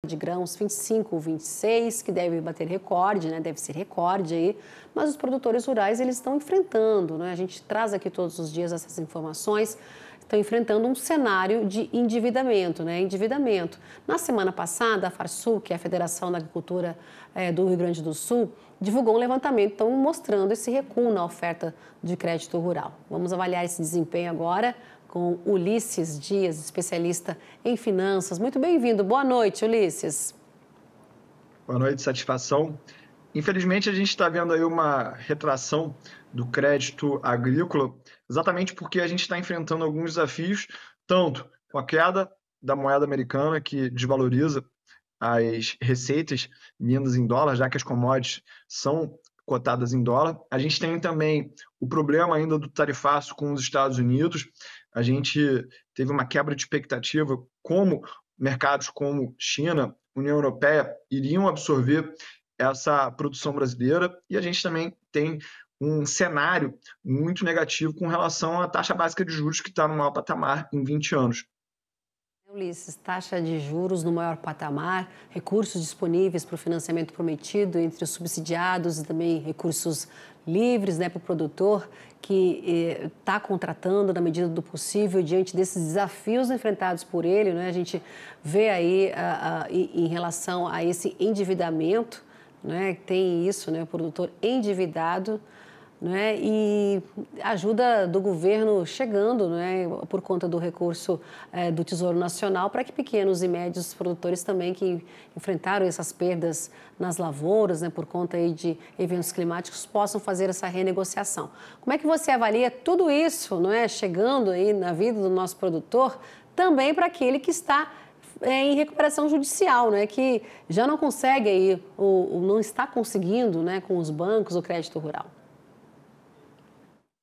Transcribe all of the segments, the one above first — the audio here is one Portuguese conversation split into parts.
de grãos 25 ou 26, que deve bater recorde, né? Deve ser recorde aí, mas os produtores rurais eles estão enfrentando, né? A gente traz aqui todos os dias essas informações, estão enfrentando um cenário de endividamento, né? Endividamento. Na semana passada, a Farsul, que é a Federação da Agricultura do Rio Grande do Sul, divulgou um levantamento então, mostrando esse recuo na oferta de crédito rural. Vamos avaliar esse desempenho agora com Ulisses Dias, especialista em finanças. Muito bem-vindo. Boa noite, Ulisses. Boa noite, satisfação. Infelizmente, a gente está vendo aí uma retração do crédito agrícola, exatamente porque a gente está enfrentando alguns desafios, tanto com a queda da moeda americana, que desvaloriza as receitas vindas em dólar, já que as commodities são cotadas em dólar. A gente tem também o problema ainda do tarifaço com os Estados Unidos. A gente teve uma quebra de expectativa como mercados como China, União Europeia iriam absorver essa produção brasileira, e a gente também tem um cenário muito negativo com relação à taxa básica de juros, que está no maior patamar em 20 anos. Ulisses, taxa de juros no maior patamar, recursos disponíveis para o financiamento prometido entre os subsidiados e também recursos livres, né, para o produtor que está contratando na medida do possível diante desses desafios enfrentados por ele, né? A gente vê aí em relação a esse endividamento, né, tem isso, né, o produtor endividado, né, e ajuda do governo chegando, né, por conta do recurso do Tesouro Nacional para que pequenos e médios produtores também que enfrentaram essas perdas nas lavouras, né, por conta aí de eventos climáticos possam fazer essa renegociação. Como é que você avalia tudo isso, não é, chegando aí na vida do nosso produtor, também para aquele que está em recuperação judicial, né, que já não consegue aí, não está conseguindo, né, com os bancos o crédito rural?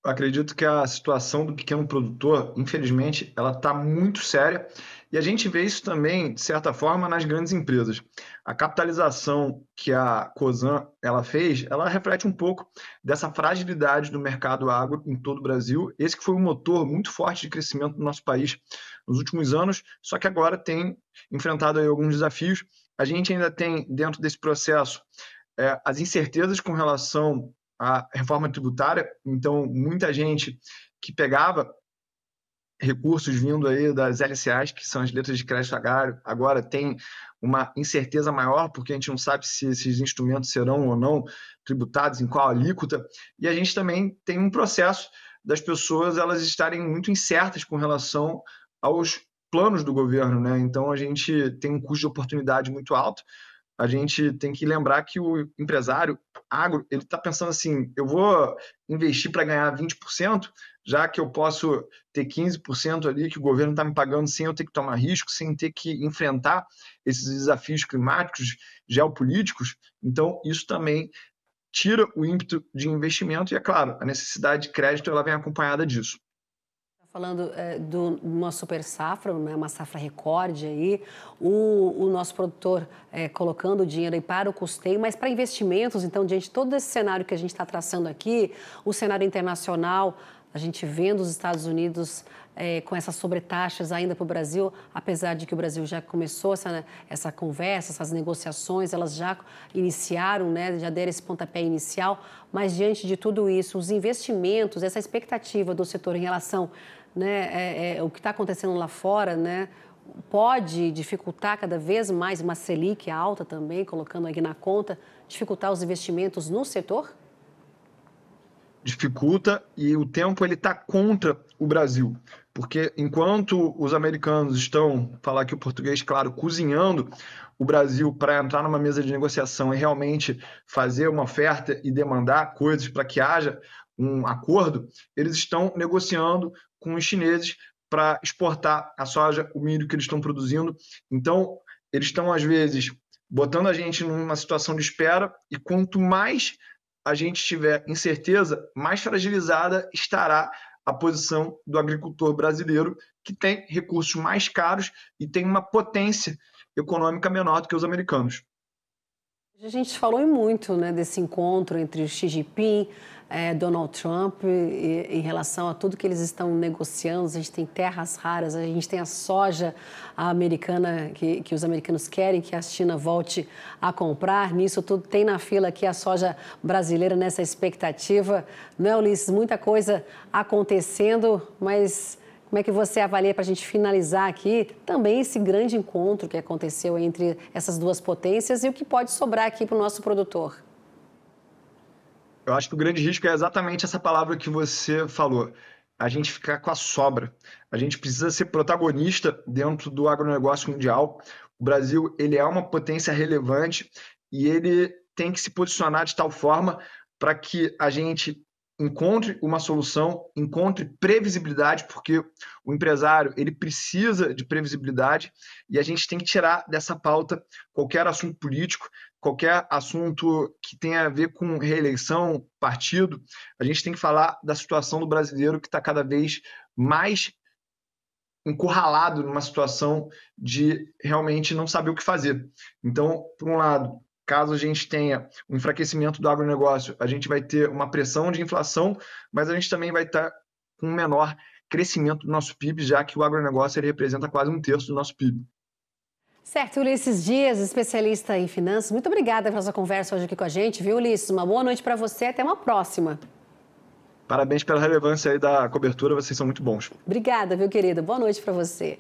Eu acredito que a situação do pequeno produtor, infelizmente, ela está muito séria, e a gente vê isso também, de certa forma, nas grandes empresas. A capitalização que a Cosan ela fez, ela reflete um pouco dessa fragilidade do mercado agro em todo o Brasil. Esse que foi um motor muito forte de crescimento do nosso país nos últimos anos, só que agora tem enfrentado aí alguns desafios. A gente ainda tem, dentro desse processo, as incertezas com relação à reforma tributária. Então, muita gente que pegava recursos vindo aí das LCAs, que são as letras de crédito agrário, agora tem uma incerteza maior, porque a gente não sabe se esses instrumentos serão ou não tributados, em qual alíquota, e a gente também tem um processo das pessoas elas estarem muito incertas com relação aos planos do governo, né? Então, a gente tem um custo de oportunidade muito alto. A gente tem que lembrar que o empresário agro, ele está pensando assim, eu vou investir para ganhar 20%, já que eu posso ter 15% ali que o governo está me pagando sem eu ter que tomar risco, sem ter que enfrentar esses desafios climáticos, geopolíticos. Então, isso também tira o ímpeto de investimento e, é claro, a necessidade de crédito ela vem acompanhada disso. Falando de uma super safra, né, uma safra recorde aí, o nosso produtor colocando dinheiro aí para o custeio, mas para investimentos, então, diante de todo esse cenário que a gente está traçando aqui, o cenário internacional, a gente vendo os Estados Unidos com essas sobretaxas ainda para o Brasil, apesar de que o Brasil já começou essa conversa, essas negociações, elas já iniciaram, né, já deram esse pontapé inicial, mas diante de tudo isso, os investimentos, essa expectativa do setor em relação, né, o que está acontecendo lá fora, né, pode dificultar cada vez mais uma Selic alta também, colocando aqui na conta, dificultar os investimentos no setor? Dificulta, e o tempo ele está contra o Brasil, porque enquanto os americanos estão, falar aqui o português, claro, cozinhando o Brasil para entrar numa mesa de negociação e realmente fazer uma oferta e demandar coisas para que haja um acordo, eles estão negociando com os chineses para exportar a soja, o milho que eles estão produzindo. Então, eles estão, às vezes, botando a gente numa situação de espera, e quanto mais a gente tiver incerteza, mais fragilizada estará a posição do agricultor brasileiro, que tem recursos mais caros e tem uma potência econômica menor do que os americanos. A gente falou muito, né, desse encontro entre o Xi Jinping, Donald Trump, em relação a tudo que eles estão negociando. A gente tem terras raras, a gente tem a soja americana que os americanos querem que a China volte a comprar. Nisso tudo tem na fila aqui a soja brasileira nessa expectativa. Não é, Ulisses? Muita coisa acontecendo, mas como é que você avalia, para a gente finalizar aqui, também esse grande encontro que aconteceu entre essas duas potências e o que pode sobrar aqui para o nosso produtor? Eu acho que o grande risco é exatamente essa palavra que você falou, a gente ficar com a sobra. A gente precisa ser protagonista dentro do agronegócio mundial. O Brasil, ele é uma potência relevante e ele tem que se posicionar de tal forma para que a gente encontre uma solução, encontre previsibilidade, porque o empresário, ele precisa de previsibilidade e a gente tem que tirar dessa pauta qualquer assunto político, qualquer assunto que tenha a ver com reeleição, partido. A gente tem que falar da situação do brasileiro que está cada vez mais encurralado numa situação de realmente não saber o que fazer. Então, por um lado, caso a gente tenha um enfraquecimento do agronegócio, a gente vai ter uma pressão de inflação, mas a gente também vai estar com um menor crescimento do nosso PIB, já que o agronegócio ele representa quase 1/3 do nosso PIB. Certo, Ulisses Dias, especialista em finanças. Muito obrigada pela sua conversa hoje aqui com a gente, viu, Ulisses? Uma boa noite para você, até uma próxima. Parabéns pela relevância aí da cobertura, vocês são muito bons. Obrigada, viu, querido? Boa noite para você.